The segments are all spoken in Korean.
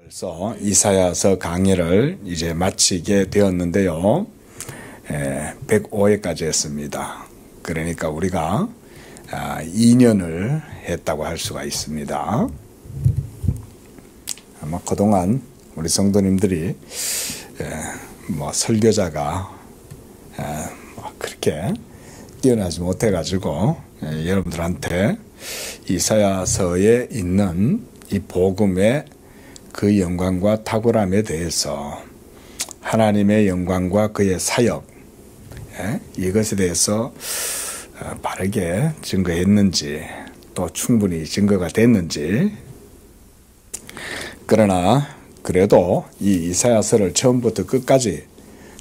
벌써 이사야서 강의를 이제 마치게 되었는데요. 105회까지 했습니다. 그러니까 우리가 2년을 했다고 할 수가 있습니다. 아마 그동안 우리 성도님들이 설교자가 그렇게 뛰어나지 못해가지고 여러분들한테 이사야서에 있는 이 복음의 그 영광과 탁월함에 대해서 하나님의 영광과 그의 사역 이것에 대해서 바르게 증거했는지 또 충분히 증거가 됐는지, 그러나 그래도 이 이사야서를 처음부터 끝까지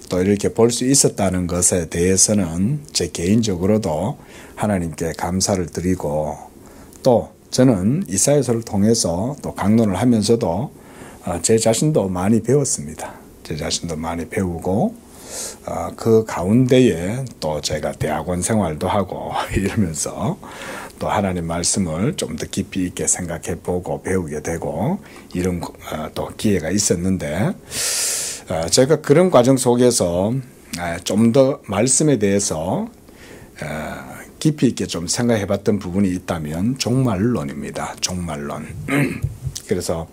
또 이렇게 볼 수 있었다는 것에 대해서는 제 개인적으로도 하나님께 감사를 드리고, 또 저는 이사야서를 통해서 또 강론을 하면서도 제 자신도 많이 배웠습니다. 제 자신도 많이 배우고 그 가운데에 또 제가 대학원 생활도 하고 이러면서 또 하나님 말씀을 좀 더 깊이 있게 생각해 보고 배우게 되고 이런 또 기회가 있었는데, 제가 그런 과정 속에서 좀 더 말씀에 대해서 깊이 있게 좀 생각해 봤던 부분이 있다면 종말론입니다. 종말론. 그래서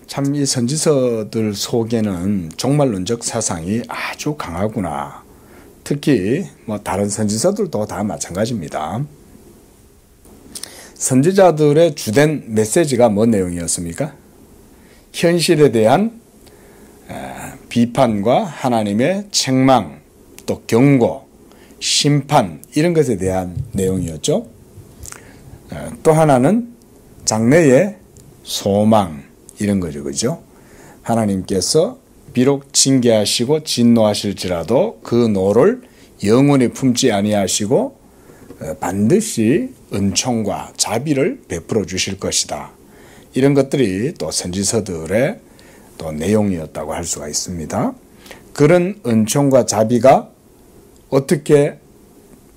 참 이 선지서들 속에는 종말론적 사상이 아주 강하구나. 특히 다른 선지서들도 다 마찬가지입니다. 선지자들의 주된 메시지가 뭔 내용이었습니까? 현실에 대한 비판과 하나님의 책망, 또 경고, 심판, 이런 것에 대한 내용이었죠. 또 하나는 장래의 소망, 이런 거죠. 그죠? 하나님께서 비록 징계하시고 진노하실지라도 그 노를 영원히 품지 아니하시고 반드시 은총과 자비를 베풀어 주실 것이다. 이런 것들이 또 선지서들의 또 내용이었다고 할 수가 있습니다. 그런 은총과 자비가 어떻게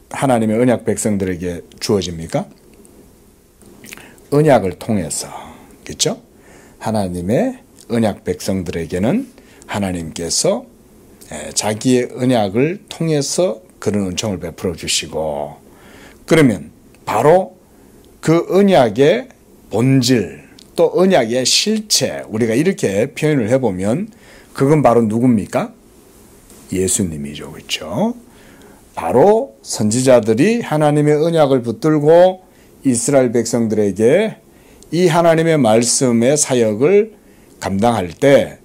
하나님의 언약 백성들에게 주어집니까? 언약을 통해서. 그렇죠? 하나님의 언약 백성들에게는 하나님께서 자기의 언약을 통해서 그런 은총을 베풀어 주시고, 그러면 바로 그 언약의 본질, 또 언약의 실체, 우리가 이렇게 표현을 해보면 그건 바로 누굽니까? 예수님이죠. 그렇죠? 바로 선지자들이 하나님의 언약을 붙들고 이스라엘 백성들에게 이 하나님의 말씀의 사역을 감당할 때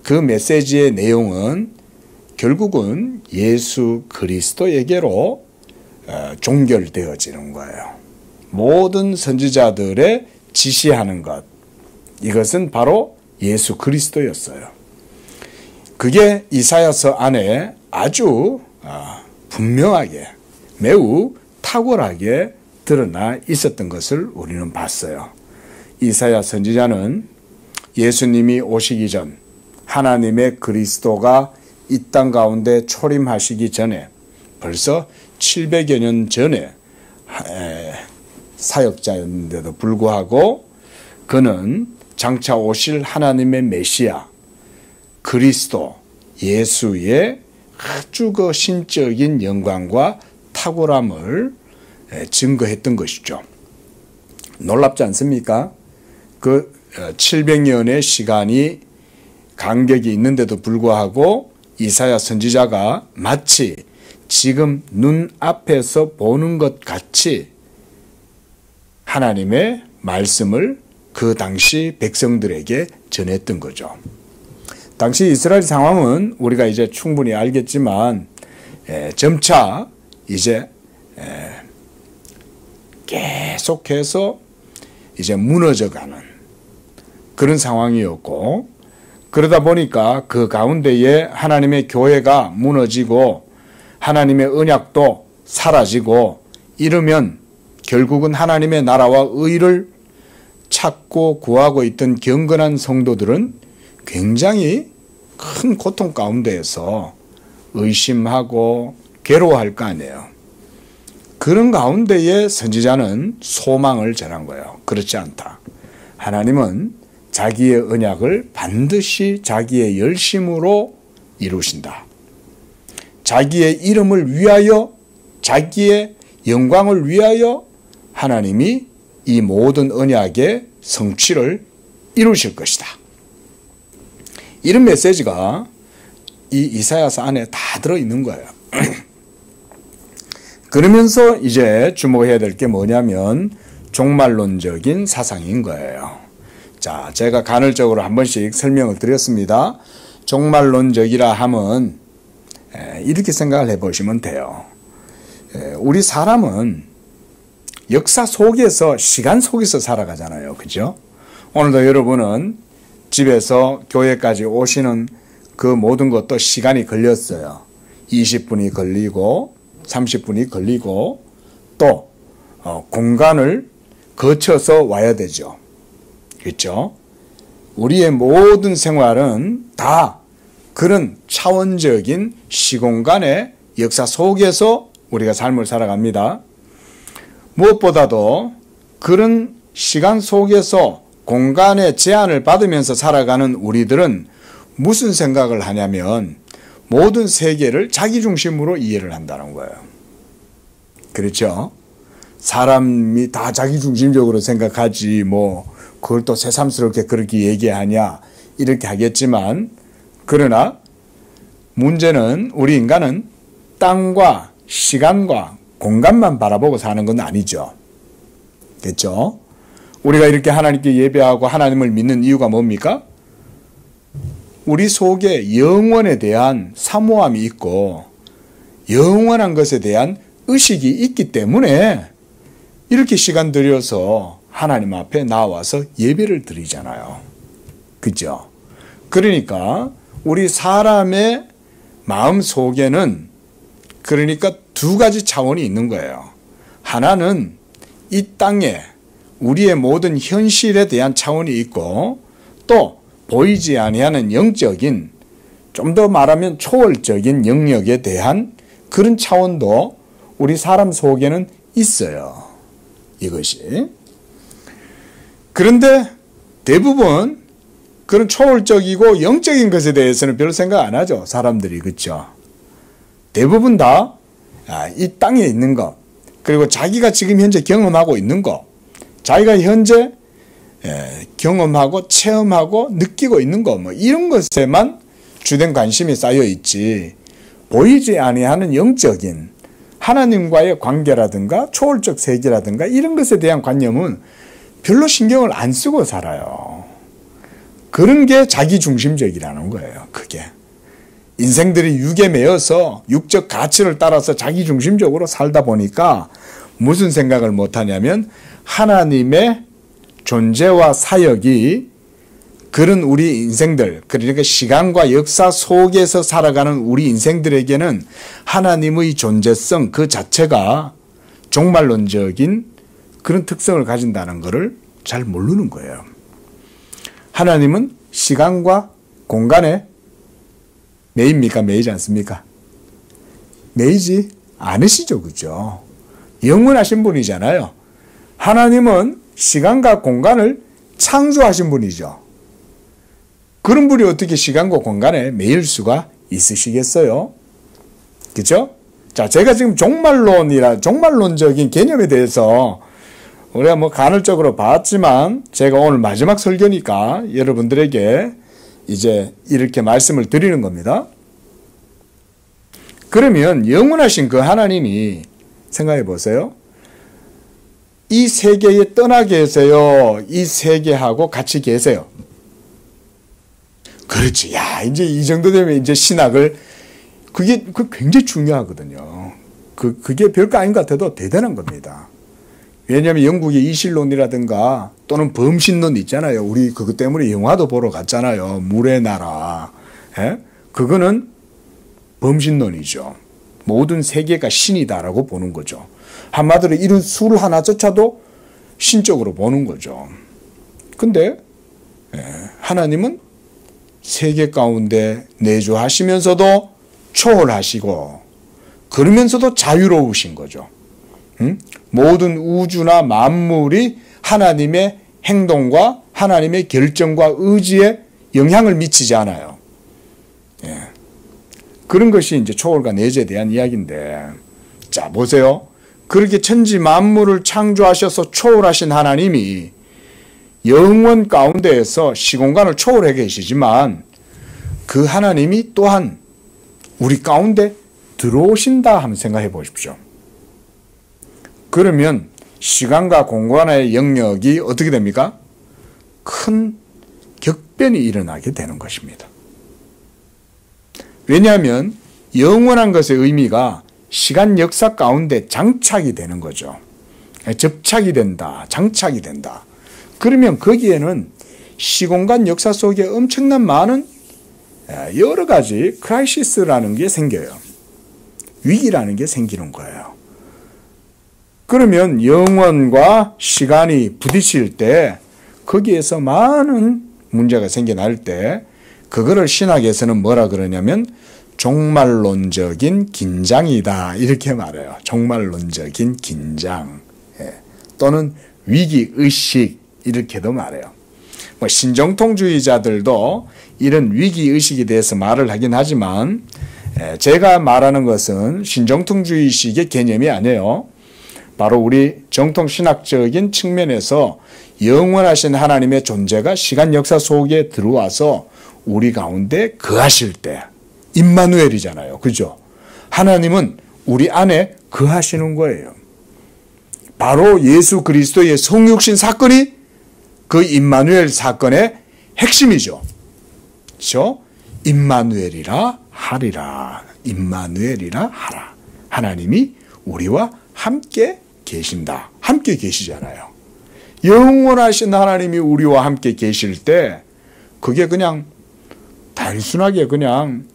그 메시지의 내용은 결국은 예수 그리스도에게로 종결되어지는 거예요. 모든 선지자들의 지시하는 것, 이것은 바로 예수 그리스도였어요. 그게 이사야서 안에 아주 분명하게, 매우 탁월하게 드러나 있었던 것을 우리는 봤어요. 이사야 선지자는 예수님이 오시기 전, 하나님의 그리스도가 이 땅 가운데 초림하시기 전에 벌써 700여 년 전에 사역자였는데도 불구하고 그는 장차 오실 하나님의 메시아 그리스도 예수의 아주 그 신적인 영광과 탁월함을 증거했던 것이죠. 놀랍지 않습니까? 그 700년의 시간이 간격이 있는데도 불구하고 이사야 선지자가 마치 지금 눈앞에서 보는 것 같이 하나님의 말씀을 그 당시 백성들에게 전했던 거죠. 당시 이스라엘 상황은 우리가 이제 충분히 알겠지만 점차 이제 계속해서 이제 무너져가는 그런 상황이었고, 그러다 보니까 그 가운데에 하나님의 교회가 무너지고 하나님의 언약도 사라지고 이러면 결국은 하나님의 나라와 의를 찾고 구하고 있던 경건한 성도들은 굉장히 큰 고통 가운데에서 의심하고 괴로워할 거 아니에요. 그런 가운데에 선지자는 소망을 전한 거예요. 그렇지 않다. 하나님은 자기의 언약을 반드시 자기의 열심으로 이루신다. 자기의 이름을 위하여, 자기의 영광을 위하여 하나님이 이 모든 언약의 성취를 이루실 것이다. 이런 메시지가 이 이사야서 안에 다 들어있는 거예요. 그러면서 이제 주목해야 될 게 뭐냐면 종말론적인 사상인 거예요. 자, 제가 간헐적으로 한 번씩 설명을 드렸습니다. 종말론적이라 함은 이렇게 생각을 해보시면 돼요. 우리 사람은 역사 속에서, 시간 속에서 살아가잖아요. 그죠? 오늘도 여러분은 집에서 교회까지 오시는 그 모든 것도 시간이 걸렸어요. 20분이 걸리고 30분이 걸리고 또 공간을 거쳐서 와야 되죠. 그렇죠? 우리의 모든 생활은 다 그런 차원적인 시공간의 역사 속에서 우리가 삶을 살아갑니다. 무엇보다도 그런 시간 속에서 공간의 제한을 받으면서 살아가는 우리들은 무슨 생각을 하냐면 모든 세계를 자기 중심으로 이해를 한다는 거예요. 그렇죠? 사람이 다 자기 중심적으로 생각하지 뭐 그걸 또 새삼스럽게 그렇게 얘기하냐 이렇게 하겠지만, 그러나 문제는 우리 인간은 땅과 시간과 공간만 바라보고 사는 건 아니죠. 됐죠? 우리가 이렇게 하나님께 예배하고 하나님을 믿는 이유가 뭡니까? 우리 속에 영원에 대한 사모함이 있고 영원한 것에 대한 의식이 있기 때문에 이렇게 시간 들여서 하나님 앞에 나와서 예배를 드리잖아요. 그죠? 그러니까 우리 사람의 마음 속에는 그러니까 두 가지 차원이 있는 거예요. 하나는 이 땅에 우리의 모든 현실에 대한 차원이 있고 또 보이지 아니하는 영적인, 좀 더 말하면 초월적인 영역에 대한 그런 차원도 우리 사람 속에는 있어요. 이것이. 그런데 대부분 그런 초월적이고 영적인 것에 대해서는 별로 생각 안 하죠. 사람들이. 그렇죠? 대부분 다 이 땅에 있는 것, 그리고 자기가 지금 현재 경험하고 있는 것, 자기가 현재 경험하고 체험하고 느끼고 있는 것, 뭐 이런 것에만 주된 관심이 쌓여 있지, 보이지 아니하는 영적인 하나님과의 관계라든가 초월적 세계라든가 이런 것에 대한 관념은 별로 신경을 안 쓰고 살아요. 그런 게 자기중심적이라는 거예요. 그게. 인생들이 육에 매여서 육적 가치를 따라서 자기중심적으로 살다 보니까 무슨 생각을 못하냐면 하나님의 존재와 사역이 그런 우리 인생들, 그러니까 시간과 역사 속에서 살아가는 우리 인생들에게는 하나님의 존재성 그 자체가 종말론적인 그런 특성을 가진다는 것을 잘 모르는 거예요. 하나님은 시간과 공간에 매입니까? 매이지 않습니까? 매이지 않으시죠. 그죠? 영원하신 분이잖아요. 하나님은 시간과 공간을 창조하신 분이죠. 그런 분이 어떻게 시간과 공간에 매일 수가 있으시겠어요? 그죠? 자, 제가 지금 종말론적인 개념에 대해서 우리가 뭐 간헐적으로 봤지만 제가 오늘 마지막 설교니까 여러분들에게 이제 이렇게 말씀을 드리는 겁니다. 그러면 영원하신 그 하나님이 생각해 보세요. 이 세계에 떠나 계세요? 이 세계하고 같이 계세요? 그렇지. 야, 이제 이 정도 되면 이제 신학을, 그게 굉장히 중요하거든요. 그게 별거 아닌 것 같아도 대단한 겁니다. 왜냐하면 영국의 이실론이라든가 또는 범신론 있잖아요. 우리 그것 때문에 영화도 보러 갔잖아요. 물의 나라. 예? 그거는 범신론이죠. 모든 세계가 신이다라고 보는 거죠. 한마디로 이런 술 하나조차도 신적으로 보는 거죠. 근데 하나님은 세계 가운데 내주하시면서도 초월하시고 그러면서도 자유로우신 거죠. 모든 우주나 만물이 하나님의 행동과 하나님의 결정과 의지에 영향을 미치지 않아요. 예. 그런 것이 이제 초월과 내재에 대한 이야기인데, 자, 보세요. 그렇게 천지 만물을 창조하셔서 초월하신 하나님이 영원 가운데에서 시공간을 초월해 계시지만 그 하나님이 또한 우리 가운데 들어오신다 하면 생각해 보십시오. 그러면 시간과 공간의 영역이 어떻게 됩니까? 큰 격변이 일어나게 되는 것입니다. 왜냐하면 영원한 것의 의미가 시간 역사 가운데 장착이 되는 거죠. 접착이 된다, 장착이 된다. 그러면 거기에는 시공간 역사 속에 엄청난 많은 여러 가지 크라이시스라는 게 생겨요. 위기라는 게 생기는 거예요. 그러면 영원과 시간이 부딪힐 때 거기에서 많은 문제가 생겨날 때 그거를 신학에서는 뭐라 그러냐면 종말론적인 긴장이다 이렇게 말해요. 종말론적인 긴장 또는 위기의식 이렇게도 말해요. 뭐 신정통주의자들도 이런 위기의식에 대해서 말을 하긴 하지만 제가 말하는 것은 신정통주의식의 개념이 아니에요. 바로 우리 정통신학적인 측면에서 영원하신 하나님의 존재가 시간 역사 속에 들어와서 우리 가운데 거하실 때 임마누엘이잖아요. 그죠? 하나님은 우리 안에 거하시는 거예요. 바로 예수 그리스도의 성육신 사건이 그 임마누엘 사건의 핵심이죠. 그렇죠? 임마누엘이라 하리라. 임마누엘이라 하라. 하나님이 우리와 함께 계신다. 함께 계시잖아요. 영원하신 하나님이 우리와 함께 계실 때 그게 그냥 단순하게 그냥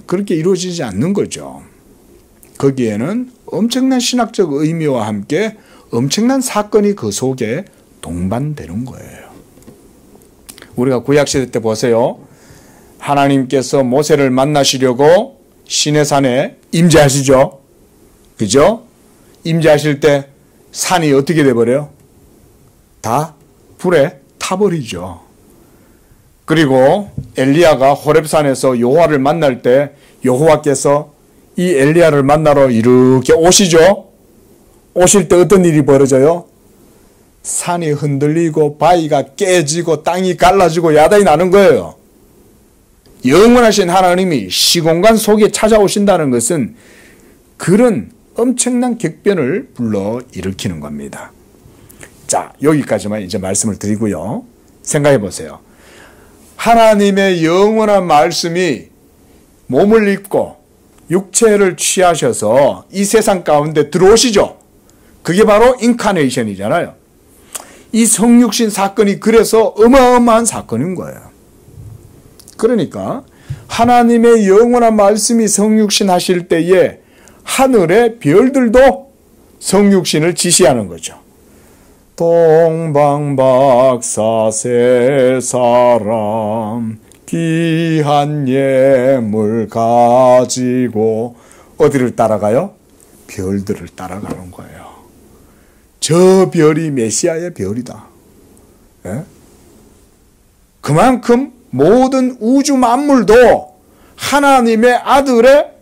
그렇게 이루어지지 않는 거죠. 거기에는 엄청난 신학적 의미와 함께 엄청난 사건이 그 속에 동반되는 거예요. 우리가 구약시대 때 보세요. 하나님께서 모세를 만나시려고 시내산에 임재하시죠. 그죠? 임재하실 때 산이 어떻게 돼버려요? 다 불에 타버리죠. 그리고 엘리야가 호렙산에서 여호와를 만날 때 여호와께서 이 엘리야를 만나러 이렇게 오시죠. 오실 때 어떤 일이 벌어져요? 산이 흔들리고 바위가 깨지고 땅이 갈라지고 야단이 나는 거예요. 영원하신 하나님이 시공간 속에 찾아오신다는 것은 그런 엄청난 격변을 불러 일으키는 겁니다. 자, 여기까지만 이제 말씀을 드리고요. 생각해 보세요. 하나님의 영원한 말씀이 몸을 입고 육체를 취하셔서 이 세상 가운데 들어오시죠. 그게 바로 인카네이션이잖아요. 이 성육신 사건이 그래서 어마어마한 사건인 거예요. 그러니까 하나님의 영원한 말씀이 성육신 하실 때에 하늘의 별들도 성육신을 지시하는 거죠. 동방박사 세 사람 귀한 예물 가지고 어디를 따라가요? 별들을 따라가는 거예요. 저 별이 메시아의 별이다. 예? 그만큼 모든 우주 만물도 하나님의 아들의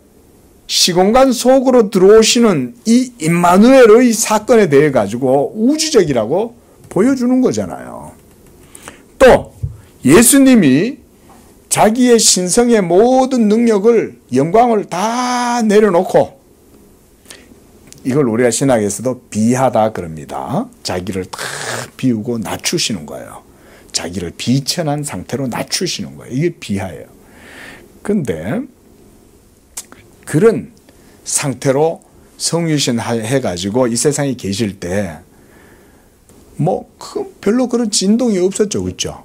시공간 속으로 들어오시는 이 임마누엘의 사건에 대해 가지고 우주적이라고 보여주는 거잖아요. 또 예수님이 자기의 신성의 모든 능력을 영광을 다 내려놓고 이걸 우리가 신학에서도 비하다 그럽니다. 자기를 다 비우고 낮추시는 거예요. 자기를 비천한 상태로 낮추시는 거예요. 이게 비하예요. 그런데 그런 상태로 성육신 해가지고 이 세상에 계실 때 별로 그런 진동이 없었죠. 그렇죠?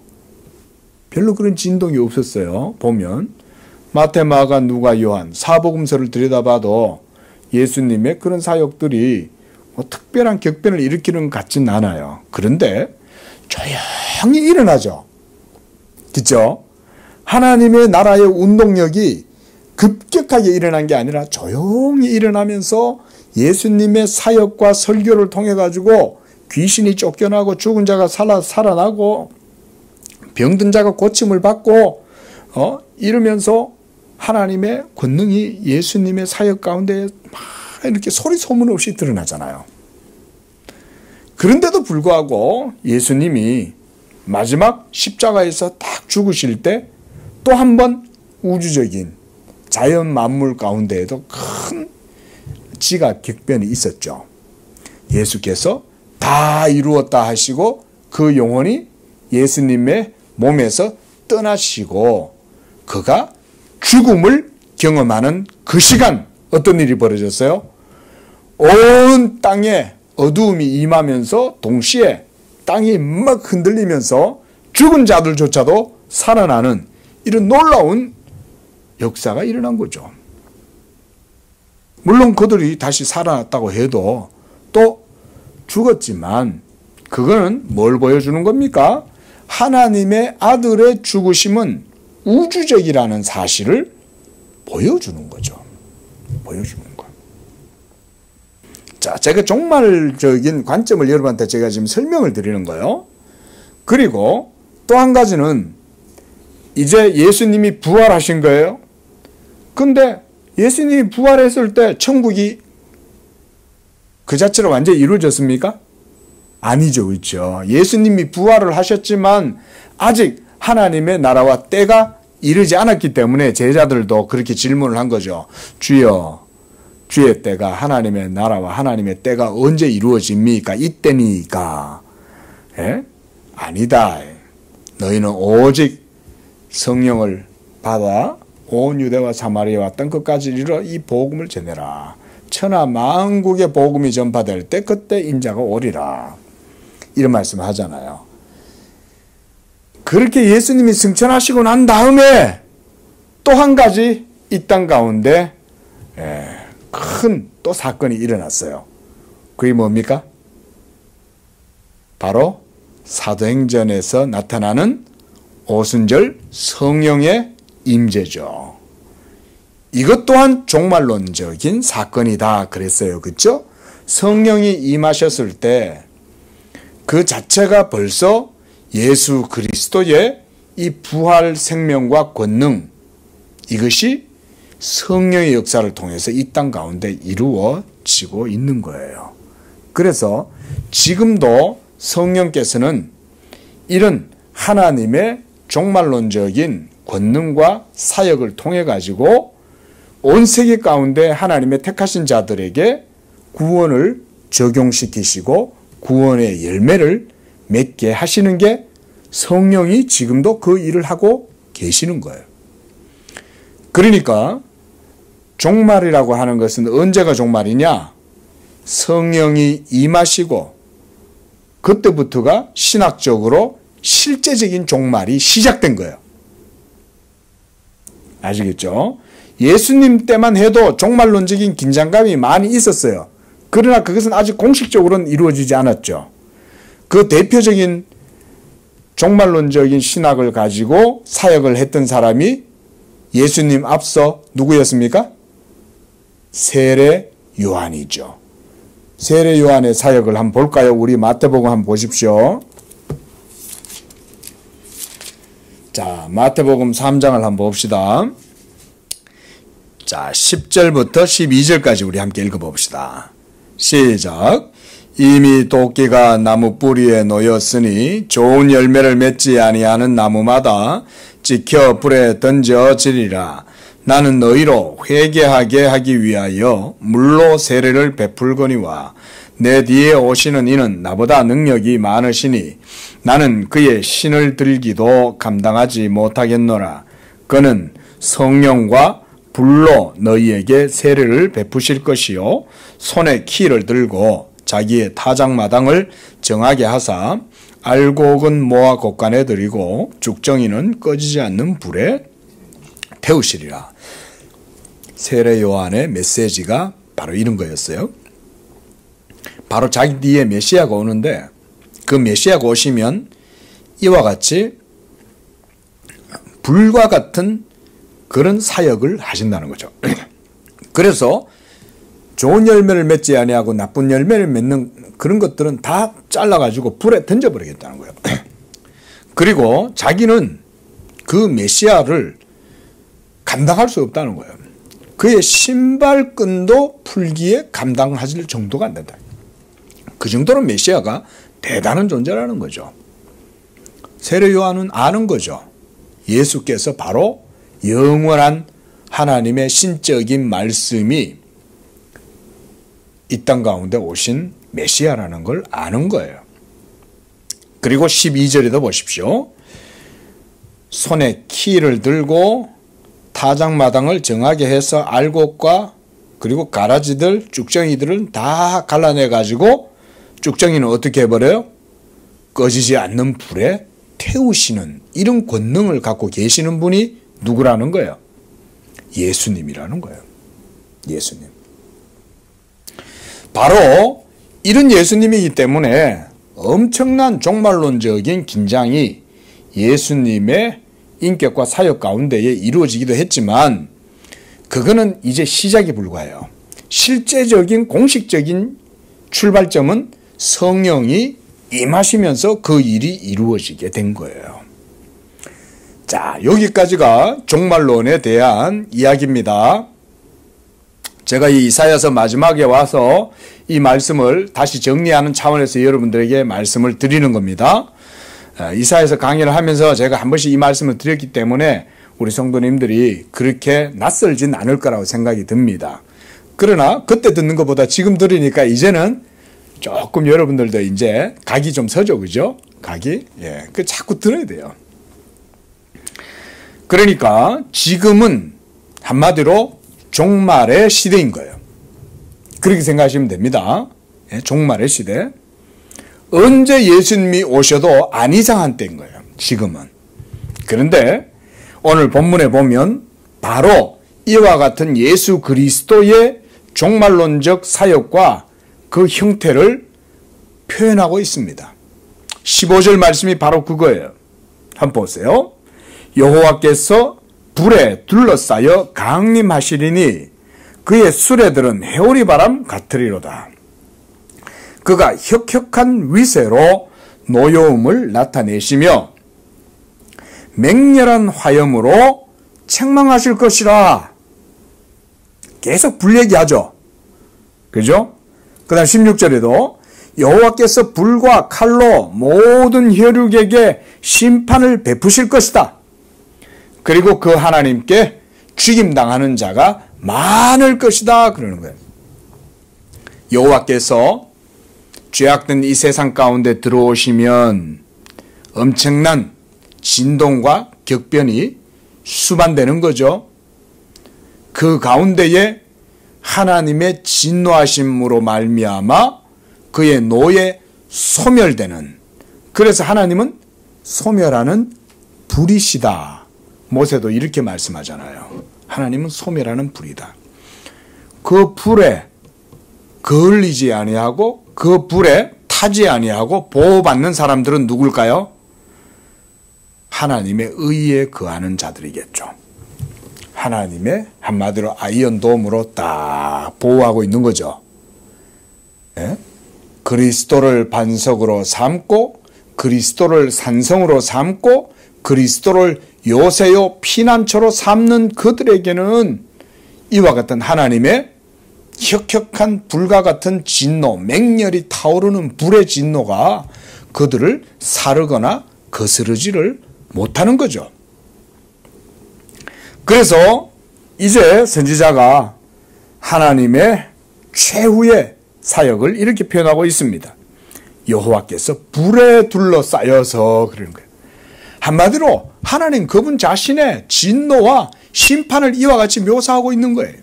별로 그런 진동이 없었어요. 보면 마태, 마가, 누가, 요한 사복음서를 들여다봐도 예수님의 그런 사역들이 특별한 격변을 일으키는 것 같진 않아요. 그런데 조용히 일어나죠. 그렇죠? 하나님의 나라의 운동력이 급격하게 일어난 게 아니라 조용히 일어나면서 예수님의 사역과 설교를 통해 가지고 귀신이 쫓겨나고 죽은 자가 살아나고 병든 자가 고침을 받고 이러면서 하나님의 권능이 예수님의 사역 가운데 막 이렇게 소리 소문 없이 드러나잖아요. 그런데도 불구하고 예수님이 마지막 십자가에서 딱 죽으실 때 또 한 번 우주적인 자연 만물 가운데에도 큰 지각 격변이 있었죠. 예수께서 다 이루었다 하시고 그 영혼이 예수님의 몸에서 떠나시고 그가 죽음을 경험하는 그 시간 어떤 일이 벌어졌어요? 온 땅에 어두움이 임하면서 동시에 땅이 막 흔들리면서 죽은 자들조차도 살아나는 이런 놀라운 역사가 일어난 거죠. 물론 그들이 다시 살아났다고 해도 또 죽었지만 그거는 뭘 보여주는 겁니까? 하나님의 아들의 죽으심은 우주적이라는 사실을 보여주는 거죠. 보여주는 거. 자, 제가 종말적인 관점을 여러분한테 제가 지금 설명을 드리는 거예요. 그리고 또 한 가지는 이제 예수님이 부활하신 거예요. 근데 예수님이 부활했을 때 천국이 그 자체로 완전히 이루어졌습니까? 아니죠. 그렇죠. 예수님이 부활을 하셨지만 아직 하나님의 나라와 때가 이르지 않았기 때문에 제자들도 그렇게 질문을 한 거죠. 주여, 주의 때가 하나님의 나라와 하나님의 때가 언제 이루어집니까? 이때니까. 예? 아니다. 너희는 오직 성령을 받아 온 유대와 사마리아와 땅 끝까지 이르러 이 복음을 전해라. 천하 만국의 복음이 전파될 때 그때 인자가 오리라. 이런 말씀을 하잖아요. 그렇게 예수님이 승천하시고 난 다음에 또 한 가지 이 땅 가운데 큰 또 사건이 일어났어요. 그게 뭡니까? 바로 사도행전에서 나타나는 오순절 성령의 임재죠. 이것 또한 종말론적인 사건이다 그랬어요. 그렇죠? 성령이 임하셨을 때 그 자체가 벌써 예수 그리스도의 이 부활 생명과 권능, 이것이 성령의 역사를 통해서 이 땅 가운데 이루어지고 있는 거예요. 그래서 지금도 성령께서는 이런 하나님의 종말론적인 권능과 사역을 통해 가지고 온 세계 가운데 하나님의 택하신 자들에게 구원을 적용시키시고 구원의 열매를 맺게 하시는 게 성령이 지금도 그 일을 하고 계시는 거예요. 그러니까 종말이라고 하는 것은 언제가 종말이냐? 성령이 임하시고 그때부터가 신학적으로 실제적인 종말이 시작된 거예요. 아시겠죠? 예수님 때만 해도 종말론적인 긴장감이 많이 있었어요. 그러나 그것은 아직 공식적으로는 이루어지지 않았죠. 그 대표적인 종말론적인 신학을 가지고 사역을 했던 사람이 예수님 앞서 누구였습니까? 세례 요한이죠. 세례 요한의 사역을 한번 볼까요? 우리 마태복음 한번 보십시오. 자, 마태복음 3장을 한번 봅시다. 자, 10절부터 12절까지 우리 함께 읽어봅시다. 시작. 이미 도끼가 나무 뿌리에 놓였으니 좋은 열매를 맺지 아니하는 나무마다 찍혀 불에 던져지리라. 나는 너희로 회개하게 하기 위하여 물로 세례를 베풀거니와 내 뒤에 오시는 이는 나보다 능력이 많으시니 나는 그의 신을 들기도 감당하지 못하겠노라. 그는 성령과 불로 너희에게 세례를 베푸실 것이요 손에 키를 들고 자기의 타작마당을 정하게 하사 알곡은 모아 곡간에 들이고 죽정이는 꺼지지 않는 불에 태우시리라. 세례 요한의 메시지가 바로 이런 거였어요. 바로 자기 뒤에 메시아가 오는데 그 메시아가 오시면 이와 같이 불과 같은 그런 사역을 하신다는 거죠. 그래서 좋은 열매를 맺지 아니하고 나쁜 열매를 맺는 그런 것들은 다 잘라가지고 불에 던져버리겠다는 거예요. 그리고 자기는 그 메시아를 감당할 수 없다는 거예요. 그의 신발끈도 풀기에 감당하실 정도가 안 된다. 그 정도로 메시아가 대단한 존재라는 거죠. 세례 요한은 아는 거죠. 예수께서 바로 영원한 하나님의 신적인 말씀이 이 땅 가운데 오신 메시아라는 걸 아는 거예요. 그리고 12절에도 보십시오. 손에 키를 들고 타작마당을 정하게 해서 알곡과 그리고 가라지들, 쭉정이들은 다 갈라내가지고 쭉정이는 어떻게 해버려요? 꺼지지 않는 불에 태우시는 이런 권능을 갖고 계시는 분이 누구라는 거예요? 예수님이라는 거예요. 예수님. 바로 이런 예수님이기 때문에 엄청난 종말론적인 긴장이 예수님의 인격과 사역 가운데에 이루어지기도 했지만 그거는 이제 시작에 불과해요. 실제적인 공식적인 출발점은 성령이 임하시면서 그 일이 이루어지게 된 거예요. 자, 여기까지가 종말론에 대한 이야기입니다. 제가 이 이사야서 마지막에 와서 이 말씀을 다시 정리하는 차원에서 여러분들에게 말씀을 드리는 겁니다. 이사야서 강의를 하면서 제가 한 번씩 이 말씀을 드렸기 때문에 우리 성도님들이 그렇게 낯설진 않을 거라고 생각이 듭니다. 그러나 그때 듣는 것보다 지금 들으니까 이제는 조금 여러분들도 이제 각이 좀 서죠, 그죠? 각이? 예, 그 자꾸 들어야 돼요. 그러니까 지금은 한마디로 종말의 시대인 거예요. 그렇게 생각하시면 됩니다. 예, 종말의 시대. 언제 예수님이 오셔도 안 이상한 때인 거예요. 지금은. 그런데 오늘 본문에 보면 바로 이와 같은 예수 그리스도의 종말론적 사역과 그 형태를 표현하고 있습니다. 15절 말씀이 바로 그거예요. 한번 보세요. 여호와께서 불에 둘러싸여 강림하시리니 그의 수레들은 회오리 바람 같으리로다. 그가 혁혁한 위세로 노여움을 나타내시며 맹렬한 화염으로 책망하실 것이라. 계속 불 얘기하죠. 그죠? 그 다음 16절에도 여호와께서 불과 칼로 모든 혈육에게 심판을 베푸실 것이다. 그리고 그 하나님께 죽임당하는 자가 많을 것이다. 그러는 거예요. 여호와께서 죄악된 이 세상 가운데 들어오시면 엄청난 진동과 격변이 수반되는 거죠. 그 가운데에 하나님의 진노하심으로 말미암아 그의 노에 소멸되는, 그래서 하나님은 소멸하는 불이시다. 모세도 이렇게 말씀하잖아요. 하나님은 소멸하는 불이다. 그 불에 거울리지 아니하고 그 불에 타지 아니하고 보호받는 사람들은 누굴까요? 하나님의 의에 거하는 자들이겠죠. 하나님의 한마디로 아이언돔으로 딱 보호하고 있는 거죠. 예? 그리스도를 반석으로 삼고 그리스도를 산성으로 삼고 그리스도를 요새요 피난처로 삼는 그들에게는 이와 같은 하나님의 혁혁한 불과 같은 진노, 맹렬히 타오르는 불의 진노가 그들을 사르거나 거스르지를 못하는 거죠. 그래서 이제 선지자가 하나님의 최후의 사역을 이렇게 표현하고 있습니다. 여호와께서 불에 둘러싸여서 그러는 거예요. 한마디로 하나님 그분 자신의 진노와 심판을 이와 같이 묘사하고 있는 거예요.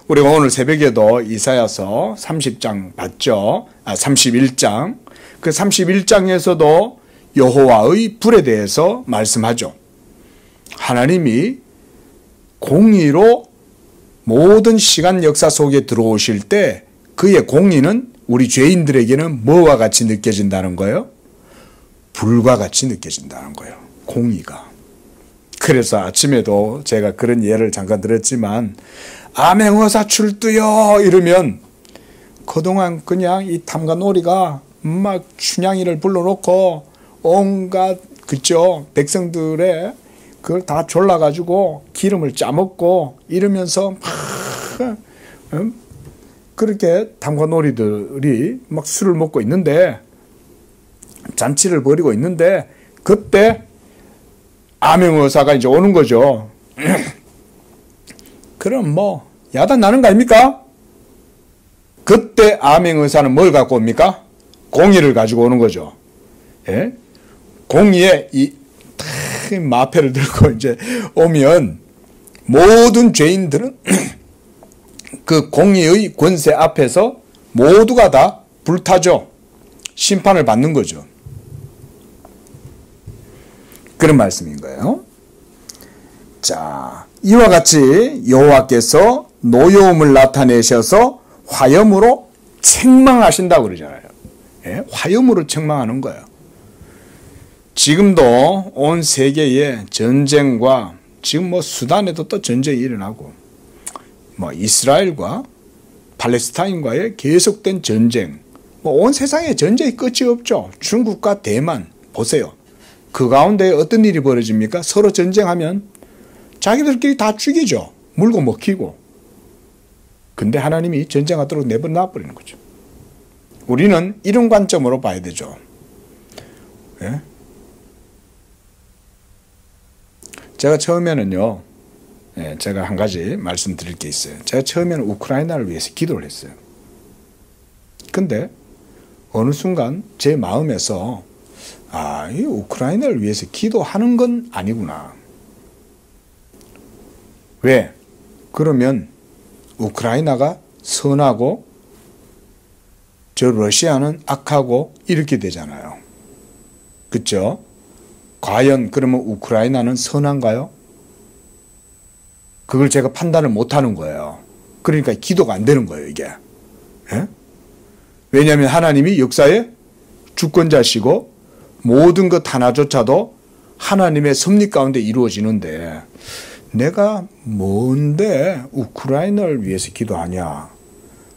우리가 오늘 새벽에도 이사야서 30장 봤죠. 31장. 그 31장에서도 여호와의 불에 대해서 말씀하죠. 하나님이 공의로 모든 시간 역사 속에 들어오실 때 그의 공의는 우리 죄인들에게는 뭐와 같이 느껴진다는 거예요? 불과 같이 느껴진다는 거예요. 공의가. 그래서 아침에도 제가 그런 예를 잠깐 들었지만 암행어사 출두요 이러면 그동안 그냥 이 탐관오리가 막 춘향이를 불러놓고 온갖 그죠 백성들의 그걸 다 졸라가지고 기름을 짜먹고 이러면서 막 그렇게 탐관오리들이 막 술을 먹고 있는데 잔치를 벌이고 있는데 그때 암행어사가 이제 오는 거죠. 그럼 뭐 야단 나는 거 아닙니까? 그때 암행의사는 뭘 갖고 옵니까? 공의를 가지고 오는 거죠. 예? 공의에 이 마패를 들고 이제 오면 모든 죄인들은 그 공의의 권세 앞에서 모두가 다 불타죠. 심판을 받는 거죠. 그런 말씀인 거예요. 자, 이와 같이 여호와께서 노여움을 나타내셔서 화염으로 책망하신다고 그러잖아요. 예? 화염으로 책망하는 거예요. 지금도 온 세계에 전쟁과 지금 뭐 수단에도 또 전쟁이 일어나고 뭐 이스라엘과 팔레스타인과의 계속된 전쟁, 뭐 온 세상에 전쟁이 끝이 없죠. 중국과 대만 보세요. 그 가운데 어떤 일이 벌어집니까? 서로 전쟁하면 자기들끼리 다 죽이죠. 물고 먹히고. 근데 하나님이 전쟁하도록 내버려 버리는 거죠. 우리는 이런 관점으로 봐야 되죠. 예? 제가 처음에는요, 제가 한 가지 말씀드릴 게 있어요. 제가 처음에는 우크라이나를 위해서 기도를 했어요. 근데 어느 순간 제 마음에서 이 우크라이나를 위해서 기도하는 건 아니구나. 왜? 그러면 우크라이나가 선하고 저 러시아는 악하고 이렇게 되잖아요. 그렇죠? 과연 그러면 우크라이나는 선한가요? 그걸 제가 판단을 못하는 거예요. 그러니까 기도가 안 되는 거예요, 이게. 예? 왜냐하면 하나님이 역사의 주권자시고 모든 것 하나조차도 하나님의 섭리 가운데 이루어지는데 내가 뭔데 우크라이나를 위해서 기도하냐.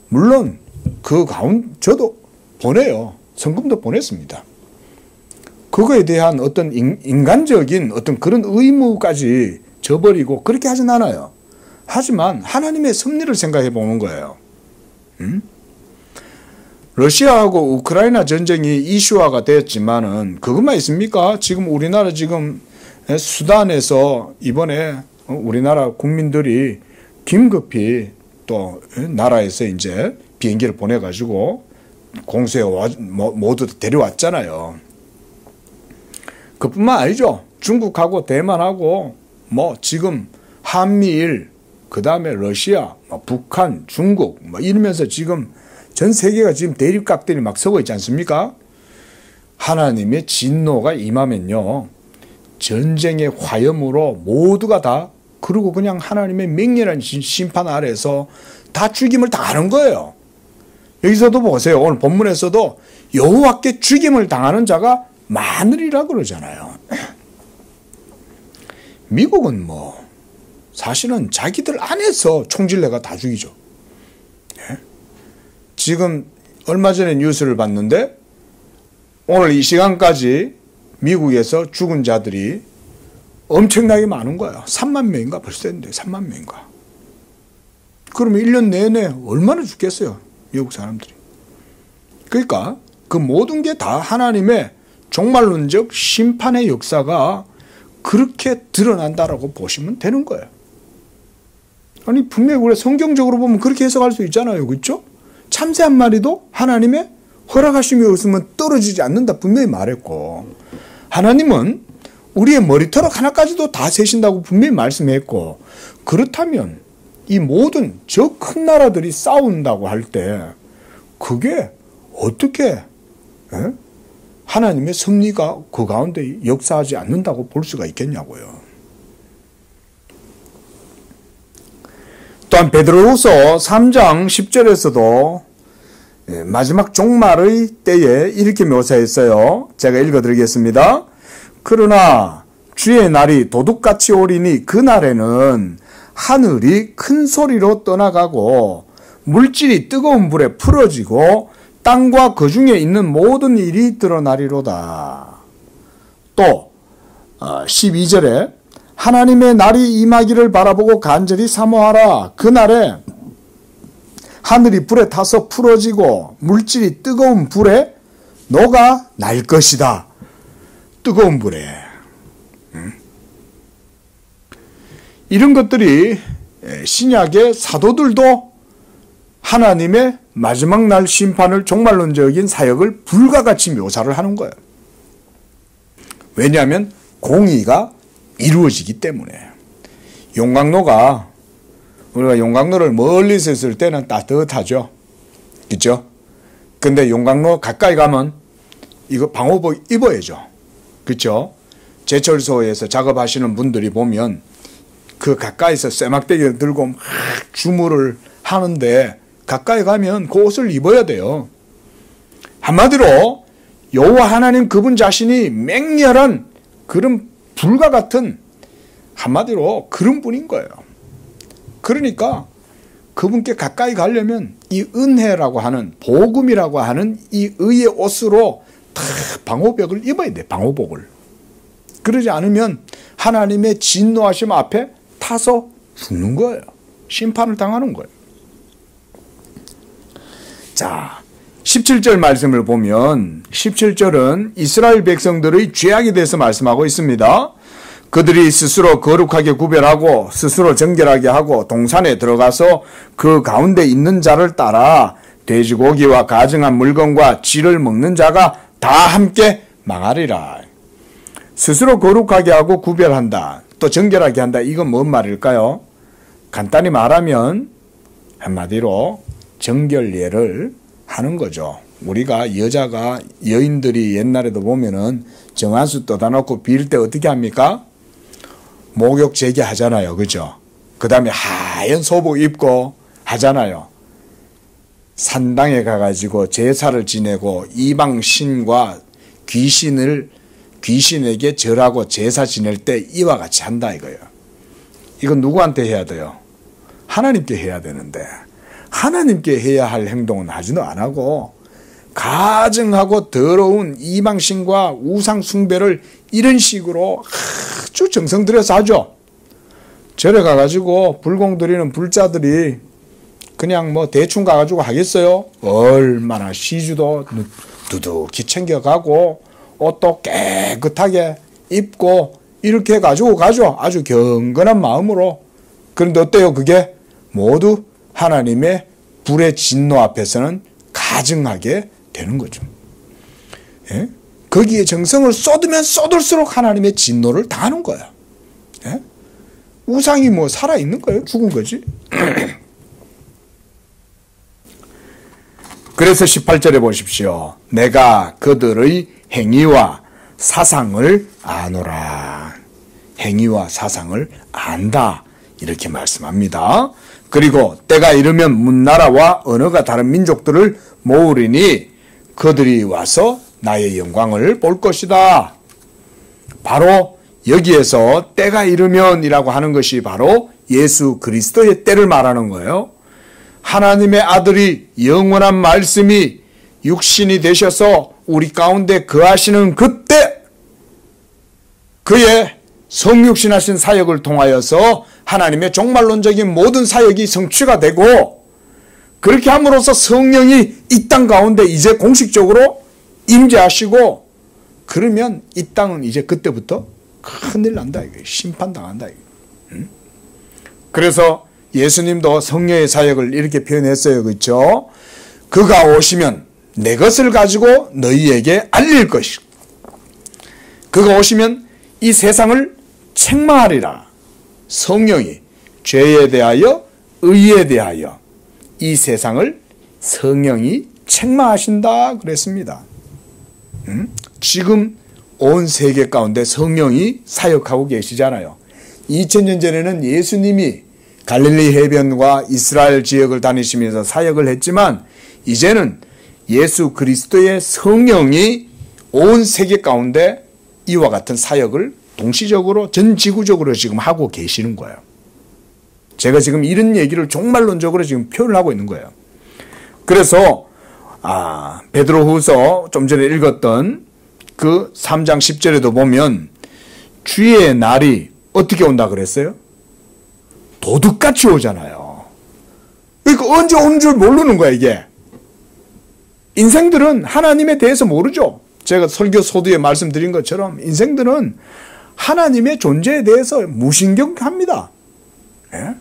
물론 그 가운데 저도 보내요. 성금도 보냈습니다. 그거에 대한 어떤 인간적인 어떤 그런 의무까지 저버리고 그렇게 하진 않아요. 하지만 하나님의 섭리를 생각해 보는 거예요. 러시아하고 우크라이나 전쟁이 이슈화가 되었지만은 그것만 있습니까? 지금 우리나라 지금 수단에서 이번에 우리나라 국민들이 긴급히 또 나라에서 이제 비행기를 보내가지고 공수해 모두 데려왔잖아요. 그뿐만 아니죠. 중국하고 대만하고 뭐 지금 한미일, 그 다음에 러시아, 북한, 중국 이러면서 지금 전 세계가 지금 대립각들이 막 서고 있지 않습니까? 하나님의 진노가 임하면요. 전쟁의 화염으로 모두가 다 그리고 그냥 하나님의 맹렬한 심판 아래에서 다 죽임을 당하는 거예요. 여기서도 보세요. 오늘 본문에서도 여호와께 죽임을 당하는 자가 많으리라 그러잖아요. 미국은 뭐 사실은 자기들 안에서 총질내가 다 죽이죠. 예? 지금 얼마 전에 뉴스를 봤는데 오늘 이 시간까지 미국에서 죽은 자들이 엄청나게 많은 거야. 3만 명인가 벌써 됐는데 3만 명인가. 그러면 1년 내내 얼마나 죽겠어요. 미국 사람들이. 그러니까 그 모든 게 다 하나님의 종말론적 심판의 역사가 그렇게 드러난다라고 보시면 되는 거예요. 아니 분명히 우리 성경적으로 보면 그렇게 해석할 수 있잖아요. 그렇죠? 참새 한 마리도 하나님의 허락하심이 없으면 떨어지지 않는다 분명히 말했고 하나님은 우리의 머리털 하나까지도 다 세신다고 분명히 말씀했고 그렇다면 이 모든 저 큰 나라들이 싸운다고 할 때 그게 어떻게 하나님의 섭리가 그 가운데 역사하지 않는다고 볼 수가 있겠냐고요. 또한 베드로후서 3장 10절에서도 마지막 종말의 때에 이렇게 묘사했어요. 제가 읽어드리겠습니다. 그러나 주의 날이 도둑같이 오리니 그날에는 하늘이 큰 소리로 떠나가고 물질이 뜨거운 불에 풀어지고 땅과 그 중에 있는 모든 일이 드러나리로다. 또 12절에 하나님의 날이 임하기를 바라보고 간절히 사모하라. 그날에 하늘이 불에 타서 풀어지고 물질이 뜨거운 불에 녹아 날 것이다. 뜨거운 불에. 이런 것들이 신약의 사도들도 하나님의 마지막 날 심판을 종말론적인 사역을 불과 같이 묘사를 하는 거예요. 왜냐하면 공의가 이루어지기 때문에. 용광로가 우리가 용광로를 멀리서 있을 때는 따뜻하죠. 그렇죠? 근데 용광로 가까이 가면 이거 방호복 입어야죠. 그렇죠? 제철소에서 작업하시는 분들이 보면 그 가까이서 쇠막대기를 들고 막 주물을 하는데 가까이 가면 그 옷을 입어야 돼요. 한마디로 여호와 하나님 그분 자신이 맹렬한 그런 불과 같은 한마디로 그런 분인 거예요. 그러니까 그분께 가까이 가려면 이 은혜라고 하는 복음이라고 하는 이 의의 옷으로 다 방호복을 입어야 돼. 방호복을. 그러지 않으면 하나님의 진노하심 앞에 타서 죽는 거예요. 심판을 당하는 거예요. 자, 17절 말씀을 보면 17절은 이스라엘 백성들의 죄악에 대해서 말씀하고 있습니다. 그들이 스스로 거룩하게 구별하고 스스로 정결하게 하고 동산에 들어가서 그 가운데 있는 자를 따라 돼지고기와 가증한 물건과 쥐를 먹는 자가 다 함께 망하리라. 스스로 거룩하게 하고 구별한다. 또 정결하게 한다. 이건 뭔 말일까요? 간단히 말하면 한마디로 정결례를 하는 거죠. 우리가 여인들이 옛날에도 보면은 정한수 떠다 놓고 빌 때 어떻게 합니까? 목욕 재개하잖아요. 그죠? 그 다음에 하얀 소복 입고 하잖아요. 산당에 가가지고 제사를 지내고 이방 신과 귀신에게 절하고 제사 지낼 때 이와 같이 한다 이거예요. 이건 누구한테 해야 돼요? 하나님께 해야 되는데 하나님께 해야 할 행동은 하지도 안 하고 가증하고 더러운 이방신과 우상 숭배를 이런 식으로 아주 정성 들여서 하죠. 절에 가가지고 불공 드리는 불자들이 그냥 뭐 대충 가가지고 하겠어요? 얼마나 시주도 두둑히 챙겨가고 옷도 깨끗하게 입고 이렇게 가지고 가죠. 아주 경건한 마음으로. 그런데 어때요? 그게 모두 하나님의 불의 진노 앞에서는 가증하게 되는 거죠. 예? 거기에 정성을 쏟으면 쏟을수록 하나님의 진노를 당하는 거예요. 예? 우상이 뭐 살아있는 거예요? 죽은 거지. 그래서 18절에 보십시오. 내가 그들의 행위와 사상을 아노라. 행위와 사상을 안다. 이렇게 말씀합니다. 그리고 때가 이르면 문나라와 언어가 다른 민족들을 모으리니 그들이 와서 나의 영광을 볼 것이다. 바로 여기에서 때가 이르면이라고 하는 것이 바로 예수 그리스도의 때를 말하는 거예요. 하나님의 아들이 영원한 말씀이 육신이 되셔서 우리 가운데 거하시는 그때 그의 성육신하신 사역을 통하여서 하나님의 종말론적인 모든 사역이 성취가 되고 그렇게 함으로써 성령이 이 땅 가운데 이제 공식적으로 임재하시고 그러면 이 땅은 이제 그때부터 큰일 난다. 심판당한다. 그래서 예수님도 성령의 사역을 이렇게 표현했어요. 그렇죠? 그가 오시면 내 것을 가지고 너희에게 알릴 것이고 그가 오시면 이 세상을 책망하리라. 성령이 죄에 대하여 의에 대하여 이 세상을 성령이 책망하신다 그랬습니다. 지금 온 세계 가운데 성령이 사역하고 계시잖아요. 2000년 전에는 예수님이 갈릴리 해변과 이스라엘 지역을 다니시면서 사역을 했지만 이제는 예수 그리스도의 성령이 온 세계 가운데 이와 같은 사역을 동시적으로 전 지구적으로 지금 하고 계시는 거예요. 제가 지금 이런 얘기를 종말론적으로 지금 표현을 하고 있는 거예요. 그래서 베드로후서 좀 전에 읽었던 그 3장 10절에도 보면 주의 날이 어떻게 온다 그랬어요? 도둑같이 오잖아요. 그러니까 언제 오는 줄 모르는 거야 이게. 인생들은 하나님에 대해서 모르죠. 제가 설교 소두에 말씀드린 것처럼 인생들은 하나님의 존재에 대해서 무신경합니다. 예?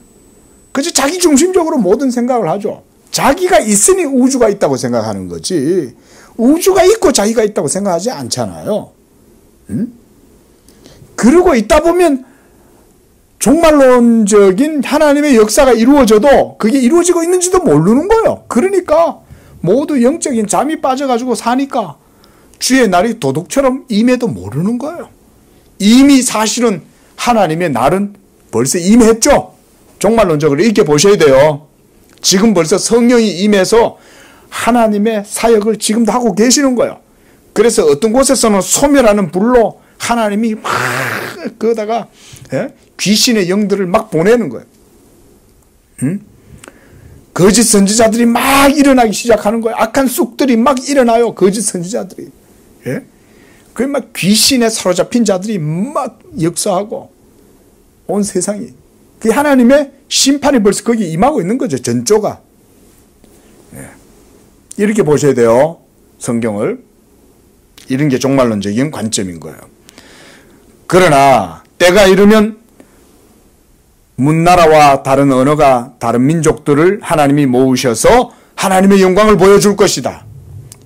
그래서 자기 중심적으로 모든 생각을 하죠. 자기가 있으니 우주가 있다고 생각하는 거지 우주가 있고 자기가 있다고 생각하지 않잖아요. 그러고 있다 보면 종말론적인 하나님의 역사가 이루어져도 그게 이루어지고 있는지도 모르는 거예요. 그러니까 모두 영적인 잠이 빠져가지고 사니까 주의 날이 도둑처럼 임해도 모르는 거예요. 이미 사실은 하나님의 날은 벌써 임했죠. 종말론적으로 이렇게 보셔야 돼요. 지금 벌써 성령이 임해서 하나님의 사역을 지금도 하고 계시는 거예요. 그래서 어떤 곳에서는 소멸하는 불로 하나님이 막 그러다가 귀신의 영들을 막 보내는 거예요. 거짓 선지자들이 막 일어나기 시작하는 거예요. 악한 쑥들이 막 일어나요. 거짓 선지자들이. 그 막 귀신에 사로잡힌 자들이 막 역사하고 온 세상이. 그 하나님의 심판이 벌써 거기 임하고 있는 거죠. 전조가. 이렇게 보셔야 돼요. 성경을. 이런 게 종말론적인 관점인 거예요. 그러나 때가 이르면 문나라와 다른 언어가 다른 민족들을 하나님이 모으셔서 하나님의 영광을 보여줄 것이다.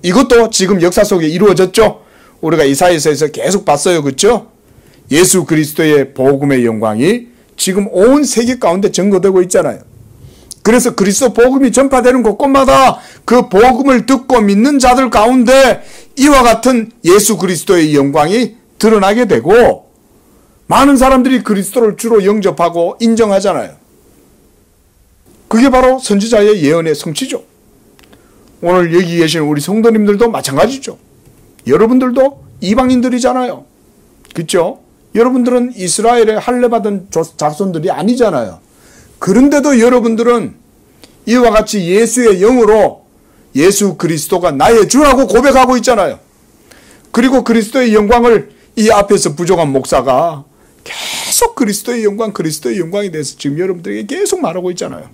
이것도 지금 역사 속에 이루어졌죠. 우리가 이사야서에서 계속 봤어요. 그렇죠? 예수 그리스도의 복음의 영광이 지금 온 세계 가운데 증거되고 있잖아요. 그래서 그리스도 복음이 전파되는 곳곳마다 그 복음을 듣고 믿는 자들 가운데 이와 같은 예수 그리스도의 영광이 드러나게 되고 많은 사람들이 그리스도를 주로 영접하고 인정하잖아요. 그게 바로 선지자의 예언의 성취죠. 오늘 여기 계신 우리 성도님들도 마찬가지죠. 여러분들도 이방인들이잖아요. 그렇죠? 여러분들은 이스라엘의 할례받은 자손들이 아니잖아요. 그런데도 여러분들은 이와 같이 예수의 영으로 예수 그리스도가 나의 주라고 고백하고 있잖아요. 그리고 그리스도의 영광을 이 앞에서 부족한 목사가 계속 그리스도의 영광에 대해서 지금 여러분들에게 계속 말하고 있잖아요.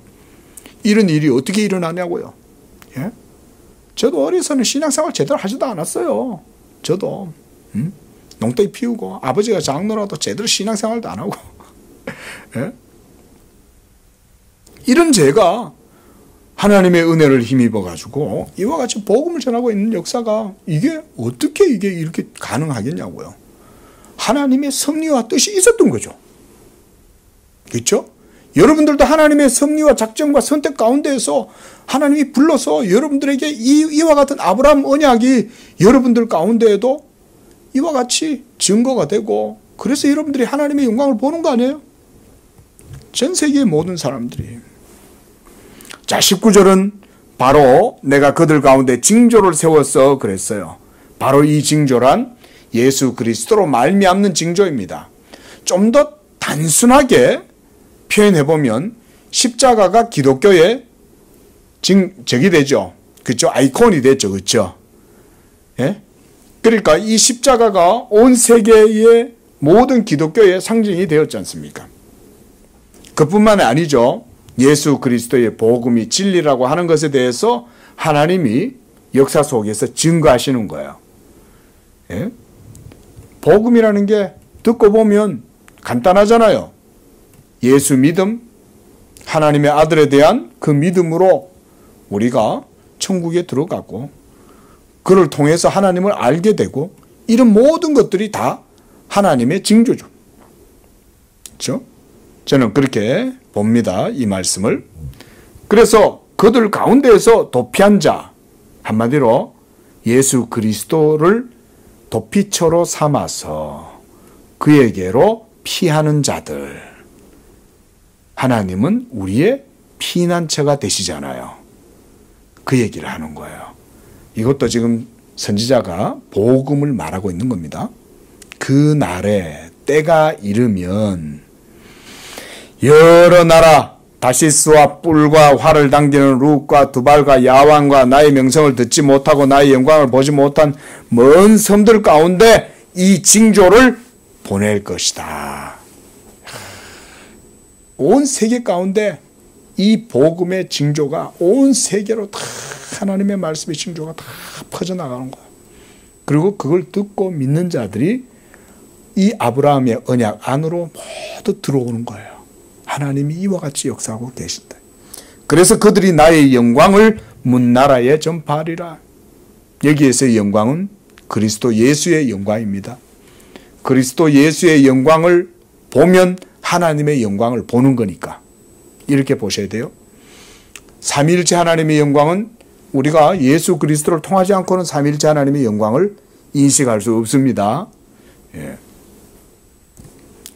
이런 일이 어떻게 일어나냐고요. 예? 저도 어려서는 신앙생활 제대로 하지도 않았어요. 저도 농땡이 피우고 아버지가 장로라도 제대로 신앙생활도 안 하고 예? 이런 제가 하나님의 은혜를 힘입어 가지고 이와 같이 복음을 전하고 있는 역사가 이게 어떻게 이게 이렇게 가능하겠냐고요. 하나님의 섭리와 뜻이 있었던 거죠. 그렇죠? 여러분들도 하나님의 섭리와 작정과 선택 가운데에서 하나님이 불러서 여러분들에게 이와 같은 아브라함 언약이 여러분들 가운데에도 이와 같이 증거가 되고 그래서 여러분들이 하나님의 영광을 보는 거 아니에요? 전 세계의 모든 사람들이. 자, 19절은 바로 내가 그들 가운데 징조를 세웠어 그랬어요. 바로 이 징조란 예수 그리스도로 말미암는 징조입니다. 좀 더 단순하게 표현해보면 십자가가 기독교의 적이 되죠. 그렇죠? 아이콘이 됐죠. 그렇죠? 예? 그러니까 이 십자가가 온 세계의 모든 기독교의 상징이 되었지 않습니까? 그뿐만 아니죠. 예수 그리스도의 복음이 진리라고 하는 것에 대해서 하나님이 역사 속에서 증거하시는 거예요. 예? 복음이라는 게 듣고 보면 간단하잖아요. 예수 믿음, 하나님의 아들에 대한 그 믿음으로 우리가 천국에 들어가고 그를 통해서 하나님을 알게 되고 이런 모든 것들이 다 하나님의 징조죠. 그렇죠? 저는 그렇게 봅니다. 이 말씀을. 그래서 그들 가운데에서 도피한 자, 한마디로 예수 그리스도를 도피처로 삼아서 그에게로 피하는 자들. 하나님은 우리의 피난처가 되시잖아요. 그 얘기를 하는 거예요. 이것도 지금 선지자가 복음을 말하고 있는 겁니다. 그 날에 때가 이르면 여러 나라 다시스와 뿔과 활을 당기는 룻과 두발과 야완과 나의 명성을 듣지 못하고 나의 영광을 보지 못한 먼 섬들 가운데 이 징조를 보낼 것이다. 온 세계 가운데 이 복음의 징조가 온 세계로 다 하나님의 말씀의 징조가 다 퍼져나가는 거예요. 그리고 그걸 듣고 믿는 자들이 이 아브라함의 언약 안으로 모두 들어오는 거예요. 하나님이 이와 같이 역사하고 계신다. 그래서 그들이 나의 영광을 문나라에 전파하리라. 여기에서의 영광은 그리스도 예수의 영광입니다. 그리스도 예수의 영광을 보면 하나님의 영광을 보는 거니까 이렇게 보셔야 돼요. 삼위일체 하나님의 영광은 우리가 예수 그리스도를 통하지 않고는 삼위일체 하나님의 영광을 인식할 수 없습니다. 예.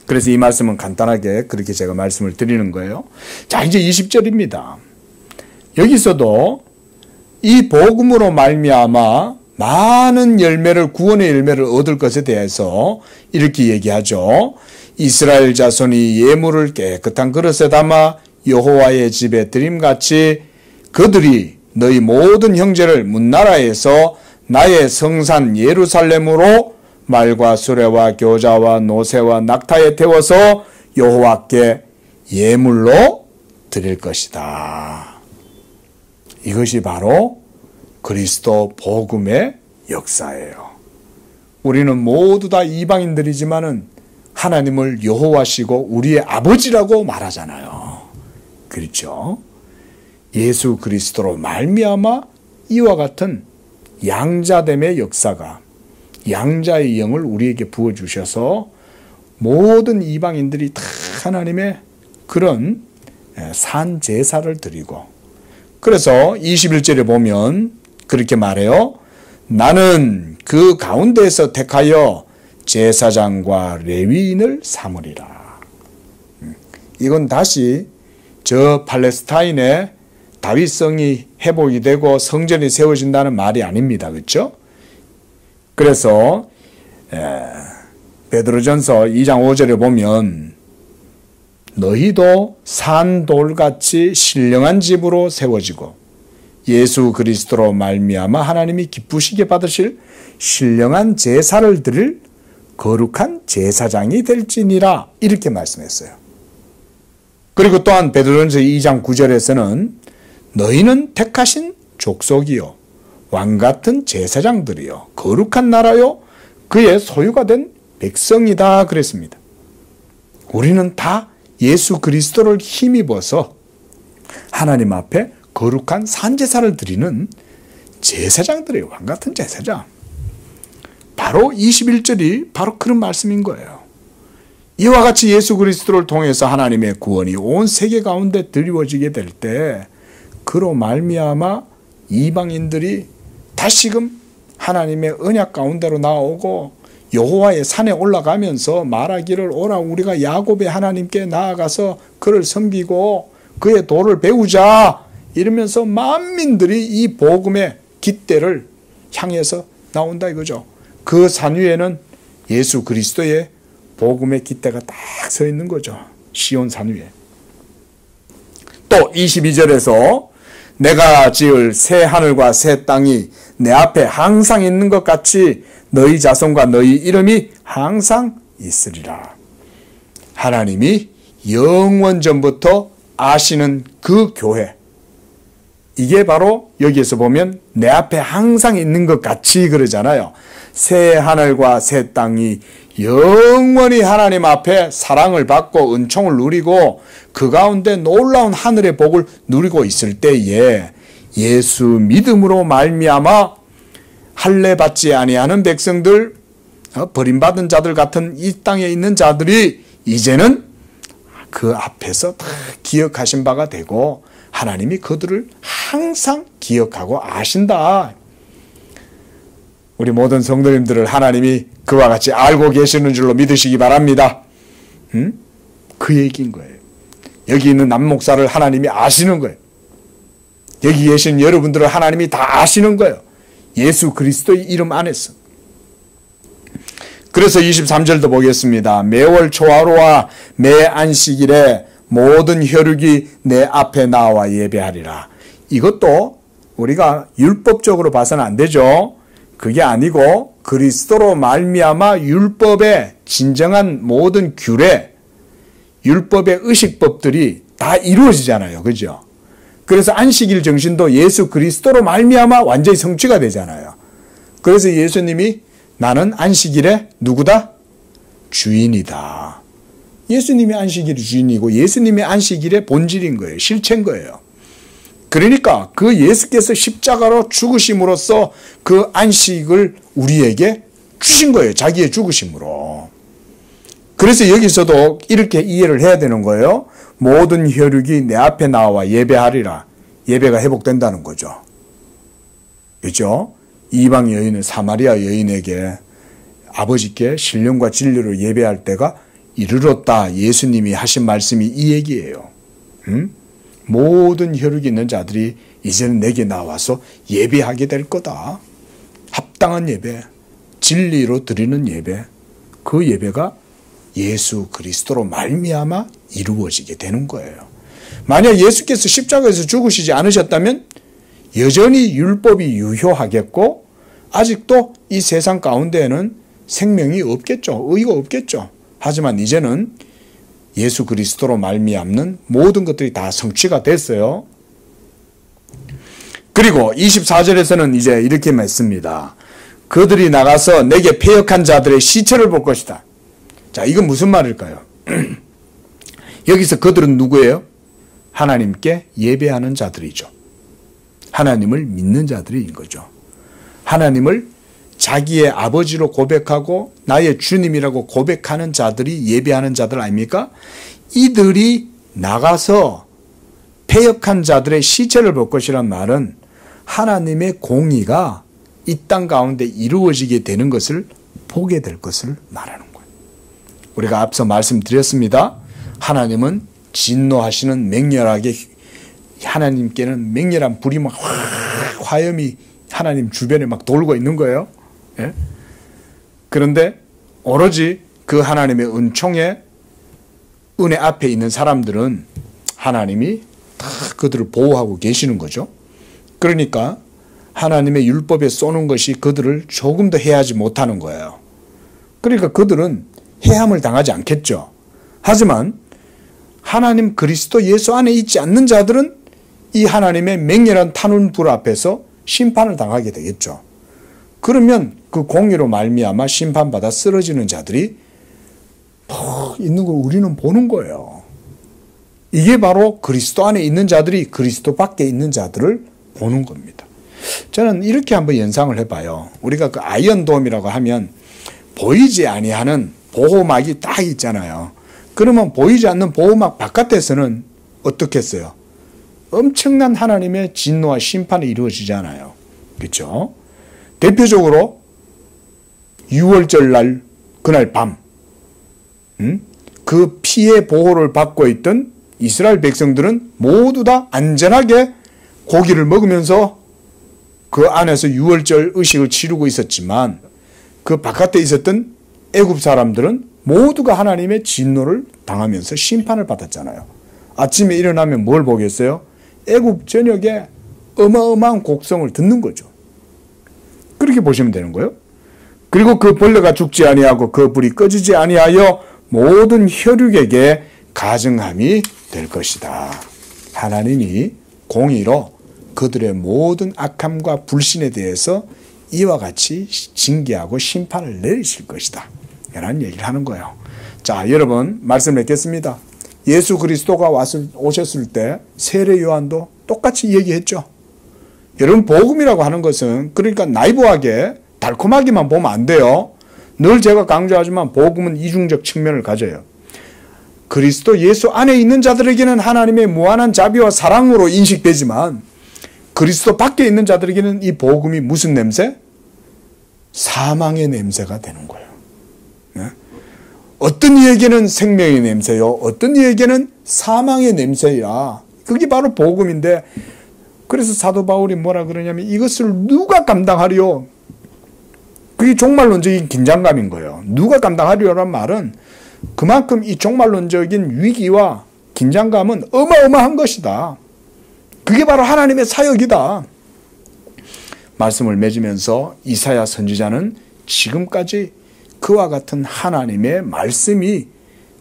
그래서 이 말씀은 간단하게 그렇게 제가 말씀을 드리는 거예요. 자, 이제 20절입니다. 여기서도 이 복음으로 말미암아 많은 열매를, 구원의 열매를 얻을 것에 대해서 이렇게 얘기하죠. 이스라엘 자손이 예물을 깨끗한 그릇에 담아 여호와의 집에 드림같이 그들이 너희 모든 형제를 문나라에서 나의 성산 예루살렘으로 말과 수레와 교자와 노새와 낙타에 태워서 여호와께 예물로 드릴 것이다. 이것이 바로 그리스도 복음의 역사예요. 우리는 모두 다 이방인들이지만은 하나님을 여호와시고 우리의 아버지라고 말하잖아요. 그렇죠? 예수 그리스도로 말미암아 이와 같은 양자됨의 역사가, 양자의 영을 우리에게 부어주셔서 모든 이방인들이 다 하나님의 그런 산 제사를 드리고, 그래서 21절에 보면 그렇게 말해요. 나는 그 가운데에서 택하여 제사장과 레위인을 삼으리라. 이건 다시 저 팔레스타인의 다윗성이 회복이 되고 성전이 세워진다는 말이 아닙니다. 그렇죠? 그래서 베드로전서 2장 5절에 보면 너희도 산돌같이 신령한 집으로 세워지고 예수 그리스도로 말미암아 하나님이 기쁘시게 받으실 신령한 제사를 드릴 거룩한 제사장이 될지니라, 이렇게 말씀했어요. 그리고 또한 베드로전서 2장 9절에서는 너희는 택하신 족속이요 왕같은 제사장들이요 거룩한 나라요 그의 소유가 된 백성이다 그랬습니다. 우리는 다 예수 그리스도를 힘입어서 하나님 앞에 거룩한 산제사를 드리는 제사장들이에요. 왕같은 제사장. 바로 21절이 바로 그런 말씀인 거예요. 이와 같이 예수 그리스도를 통해서 하나님의 구원이 온 세계 가운데 드리워지게 될 때 그로 말미암아 이방인들이 다시금 하나님의 언약 가운데로 나오고 여호와의 산에 올라가면서 말하기를 오라 우리가 야곱의 하나님께 나아가서 그를 섬기고 그의 도를 배우자, 이러면서 만민들이 이 복음의 깃대를 향해서 나온다 이거죠. 그 산 위에는 예수 그리스도의 복음의 깃대가 딱 서 있는 거죠. 시온 산 위에. 또 22절에서 내가 지을 새 하늘과 새 땅이 내 앞에 항상 있는 것 같이 너희 자손과 너희 이름이 항상 있으리라. 하나님이 영원전부터 아시는 그 교회, 이게 바로 여기에서 보면 내 앞에 항상 있는 것 같이 그러잖아요. 새 하늘과 새 땅이 영원히 하나님 앞에 사랑을 받고 은총을 누리고 그 가운데 놀라운 하늘의 복을 누리고 있을 때에 예수 믿음으로 말미암아 할례 받지 아니하는 백성들, 버림받은 자들 같은 이 땅에 있는 자들이 이제는 그 앞에서 다 기억하신 바가 되고 하나님이 그들을 항상 기억하고 아신다. 우리 모든 성도님들을 하나님이 그와 같이 알고 계시는 줄로 믿으시기 바랍니다. 그 얘기인 거예요. 여기 있는 남목사를 하나님이 아시는 거예요. 여기 계신 여러분들을 하나님이 다 아시는 거예요. 예수 그리스도의 이름 안에서. 그래서 23절도 보겠습니다. 매월 초하루와 매 안식일에 모든 혈육이 내 앞에 나와 예배하리라. 이것도 우리가 율법적으로 봐서는 안 되죠. 그게 아니고 그리스도로 말미암아 율법의 진정한 모든 규례, 율법의 의식법들이 다 이루어지잖아요. 그죠? 그래서 안식일 정신도 예수 그리스도로 말미암아 완전히 성취가 되잖아요. 그래서 예수님이 나는 안식일의 누구다? 주인이다. 예수님이 안식일의 주인이고 예수님이 안식일의 본질인 거예요. 실체인 거예요. 그러니까 그 예수께서 십자가로 죽으심으로써 그 안식을 우리에게 주신 거예요. 자기의 죽으심으로. 그래서 여기서도 이렇게 이해를 해야 되는 거예요. 모든 혈육이 내 앞에 나와 예배하리라. 예배가 회복된다는 거죠. 그렇죠? 이방 여인은 사마리아 여인에게 아버지께 신령과 진리로 예배할 때가 이르렀다. 예수님이 하신 말씀이 이 얘기예요. 모든 혈육이 있는 자들이 이제는 내게 나와서 예배하게 될 거다. 합당한 예배, 진리로 드리는 예배, 그 예배가 예수 그리스도로 말미암아 이루어지게 되는 거예요. 만약 예수께서 십자가에서 죽으시지 않으셨다면 여전히 율법이 유효하겠고 아직도 이 세상 가운데에는 생명이 없겠죠. 의가 없겠죠. 하지만 이제는 예수 그리스도로 말미암는 모든 것들이 다 성취가 됐어요. 그리고 24절에서는 이제 이렇게 맺습니다. 그들이 나가서 내게 패역한 자들의 시체를 볼 것이다. 자, 이건 무슨 말일까요? 여기서 그들은 누구예요? 하나님께 예배하는 자들이죠. 하나님을 믿는 자들인 거죠. 하나님을 자기의 아버지로 고백하고 나의 주님이라고 고백하는 자들이 예배하는 자들 아닙니까? 이들이 나가서 패역한 자들의 시체를 볼 것이란 말은 하나님의 공의가 이 땅 가운데 이루어지게 되는 것을 보게 될 것을 말하는 거예요. 우리가 앞서 말씀드렸습니다. 하나님은 진노하시는 맹렬하게 하나님께는 맹렬한 불이 막 화염이 하나님 주변에 막 돌고 있는 거예요. 예? 그런데 오로지 그 하나님의 은총의 은혜 앞에 있는 사람들은 하나님이 다 그들을 보호하고 계시는 거죠. 그러니까 하나님의 율법에 쏘는 것이 그들을 조금 더 해하지 못하는 거예요. 그러니까 그들은 해함을 당하지 않겠죠. 하지만 하나님 그리스도 예수 안에 있지 않는 자들은 이 하나님의 맹렬한 타는 불 앞에서 심판을 당하게 되겠죠. 그러면 그 공의로 말미암아 심판받아 쓰러지는 자들이 있는 걸 우리는 보는 거예요. 이게 바로 그리스도 안에 있는 자들이 그리스도 밖에 있는 자들을 보는 겁니다. 저는 이렇게 한번 연상을 해봐요. 우리가 그 아이언돔이라고 하면 보이지 아니하는 보호막이 딱 있잖아요. 그러면 보이지 않는 보호막 바깥에서는 어떻겠어요? 엄청난 하나님의 진노와 심판이 이루어지잖아요. 그렇죠? 대표적으로 6월절 날 그날 밤 그 피해 보호를 받고 있던 이스라엘 백성들은 모두 다 안전하게 고기를 먹으면서 그 안에서 6월절 의식을 치르고 있었지만 그 바깥에 있었던 애굽 사람들은 모두가 하나님의 진노를 당하면서 심판을 받았잖아요. 아침에 일어나면 뭘 보겠어요? 애굽 전역에 어마어마한 곡성을 듣는 거죠. 그렇게 보시면 되는 거예요. 그리고 그 벌레가 죽지 아니하고 그 불이 꺼지지 아니하여 모든 혈육에게 가증함이 될 것이다. 하나님이 공의로 그들의 모든 악함과 불신에 대해서 이와 같이 징계하고 심판을 내리실 것이다. 이런 얘기를 하는 거예요. 자, 여러분 말씀 맺겠습니다. 예수 그리스도가 오셨을 때 세례 요한도 똑같이 얘기했죠. 여러분 복음이라고 하는 것은 그러니까 나이브하게 달콤하게만 보면 안 돼요. 늘 제가 강조하지만 복음은 이중적 측면을 가져요. 그리스도 예수 안에 있는 자들에게는 하나님의 무한한 자비와 사랑으로 인식되지만 그리스도 밖에 있는 자들에게는 이 복음이 무슨 냄새? 사망의 냄새가 되는 거예요. 네? 어떤 이에게는 생명의 냄새요. 어떤 이에게는 사망의 냄새야. 그게 바로 복음인데 그래서 사도 바울이 뭐라 그러냐면 이것을 누가 감당하리요? 그게 종말론적인 긴장감인 거예요. 누가 감당하리라는 말은 그만큼 이 종말론적인 위기와 긴장감은 어마어마한 것이다. 그게 바로 하나님의 사역이다. 말씀을 맺으면서 이사야 선지자는 지금까지 그와 같은 하나님의 말씀이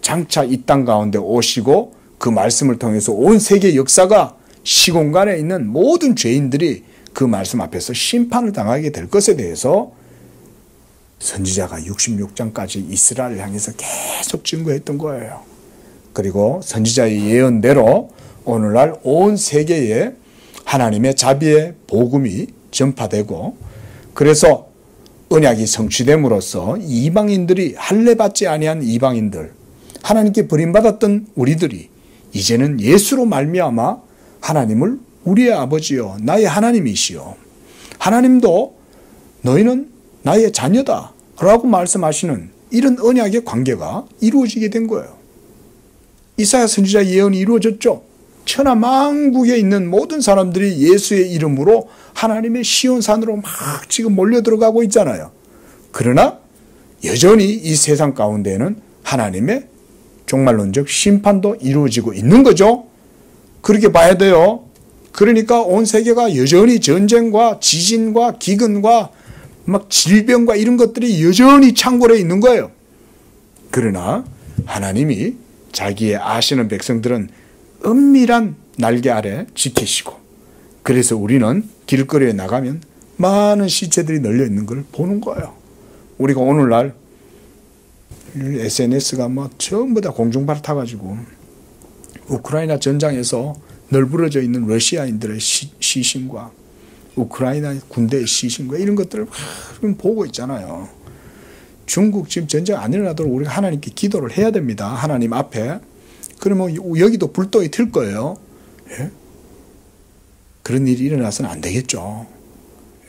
장차 이 땅 가운데 오시고 그 말씀을 통해서 온 세계 역사가 시공간에 있는 모든 죄인들이 그 말씀 앞에서 심판을 당하게 될 것에 대해서 선지자가 66장까지 이스라엘을 향해서 계속 증거했던 거예요. 그리고 선지자의 예언대로 오늘날 온 세계에 하나님의 자비의 복음이 전파되고 그래서 언약이 성취됨으로써 이방인들이 할례받지 아니한 이방인들, 하나님께 버림받았던 우리들이 이제는 예수로 말미암아 하나님을 우리의 아버지요 나의 하나님이시요 하나님도 너희는 나의 자녀다 라고 말씀하시는 이런 언약의 관계가 이루어지게 된 거예요. 이사야 선지자 예언이 이루어졌죠. 천하 만국에 있는 모든 사람들이 예수의 이름으로 하나님의 시온산으로 막 지금 몰려들어가고 있잖아요. 그러나 여전히 이 세상 가운데에는 하나님의 종말론적 심판도 이루어지고 있는 거죠. 그렇게 봐야 돼요. 그러니까 온 세계가 여전히 전쟁과 지진과 기근과 막 질병과 이런 것들이 여전히 창궐해 있는 거예요. 그러나 하나님이 자기의 아시는 백성들은 은밀한 날개 아래 지키시고 그래서 우리는 길거리에 나가면 많은 시체들이 널려 있는 걸 보는 거예요. 우리가 오늘날 SNS가 뭐 전부 다 공중발 타가지고 우크라이나 전장에서 널브러져 있는 러시아인들의 시신과 우크라이나 군대의 시신과 이런 것들을 막 보고 있잖아요. 중국 지금 전쟁 안 일어나도록 우리가 하나님께 기도를 해야 됩니다. 하나님 앞에. 그러면 여기도 불똥이 튈 거예요. 예? 그런 일이 일어나서는 안 되겠죠.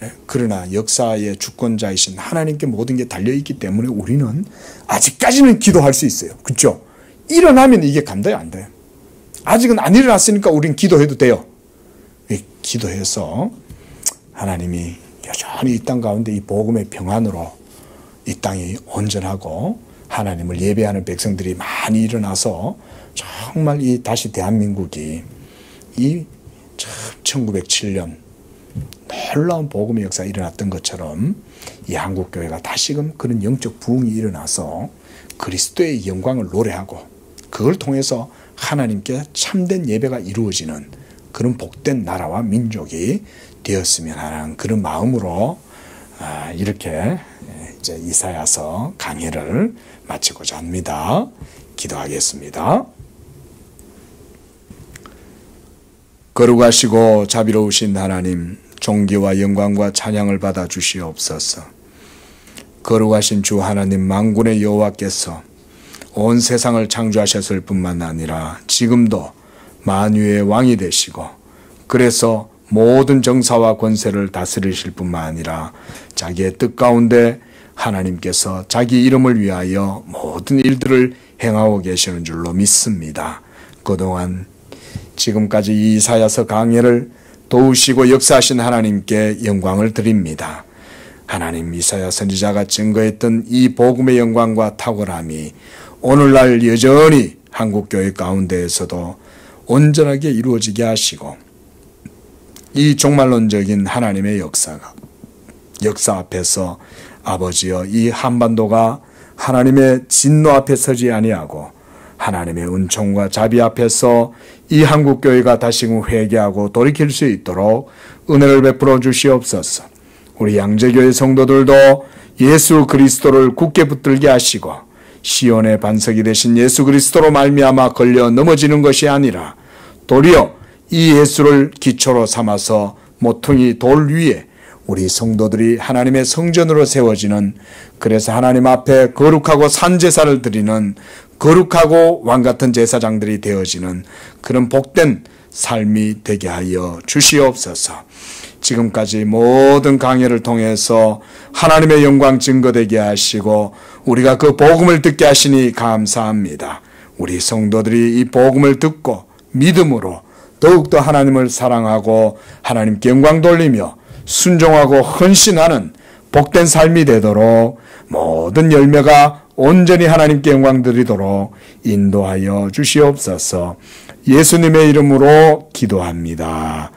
예? 그러나 역사의 주권자이신 하나님께 모든 게 달려있기 때문에 우리는 아직까지는 기도할 수 있어요. 그렇죠? 일어나면 이게 감당이 안 돼요. 아직은 안 일어났으니까 우리는 기도해도 돼요. 기도해서 하나님이 여전히 이 땅 가운데 이 복음의 평안으로 이 땅이 온전하고 하나님을 예배하는 백성들이 많이 일어나서 정말 이 다시 대한민국이 이 1907년 놀라운 복음의 역사가 일어났던 것처럼 이 한국교회가 다시금 그런 영적 부흥이 일어나서 그리스도의 영광을 노래하고 그걸 통해서 하나님께 참된 예배가 이루어지는 그런 복된 나라와 민족이 되었으면 하는 그런 마음으로 이렇게 이제 이사야서 강해를 마치고자 합니다. 기도하겠습니다. 거룩하시고 자비로우신 하나님, 존귀와 영광과 찬양을 받아 주시옵소서. 거룩하신 주 하나님 만군의 여호와께서 온 세상을 창조하셨을 뿐만 아니라 지금도 만유의 왕이 되시고 그래서 모든 정사와 권세를 다스리실 뿐만 아니라 자기의 뜻 가운데 하나님께서 자기 이름을 위하여 모든 일들을 행하고 계시는 줄로 믿습니다. 그동안 지금까지 이 이사야서 강해를 도우시고 역사하신 하나님께 영광을 드립니다. 하나님, 이사야 선지자가 증거했던 이 복음의 영광과 탁월함이 오늘날 여전히 한국교회 가운데에서도 온전하게 이루어지게 하시고 이 종말론적인 하나님의 역사 앞에서 아버지여 이 한반도가 하나님의 진노 앞에 서지 아니하고 하나님의 은총과 자비 앞에서 이 한국교회가 다시금 회개하고 돌이킬 수 있도록 은혜를 베풀어 주시옵소서. 우리 양재교회 성도들도 예수 그리스도를 굳게 붙들게 하시고 시온의 반석이 되신 예수 그리스도로 말미암아 걸려 넘어지는 것이 아니라 도리어 이 예수를 기초로 삼아서 모퉁이 돌 위에 우리 성도들이 하나님의 성전으로 세워지는, 그래서 하나님 앞에 거룩하고 산제사를 드리는 거룩하고 왕같은 제사장들이 되어지는 그런 복된 삶이 되게 하여 주시옵소서. 지금까지 모든 강해를 통해서 하나님의 영광 증거되게 하시고 우리가 그 복음을 듣게 하시니 감사합니다. 우리 성도들이 이 복음을 듣고 믿음으로 더욱더 하나님을 사랑하고 하나님께 영광 돌리며 순종하고 헌신하는 복된 삶이 되도록 모든 열매가 온전히 하나님께 영광 드리도록 인도하여 주시옵소서. 예수님의 이름으로 기도합니다.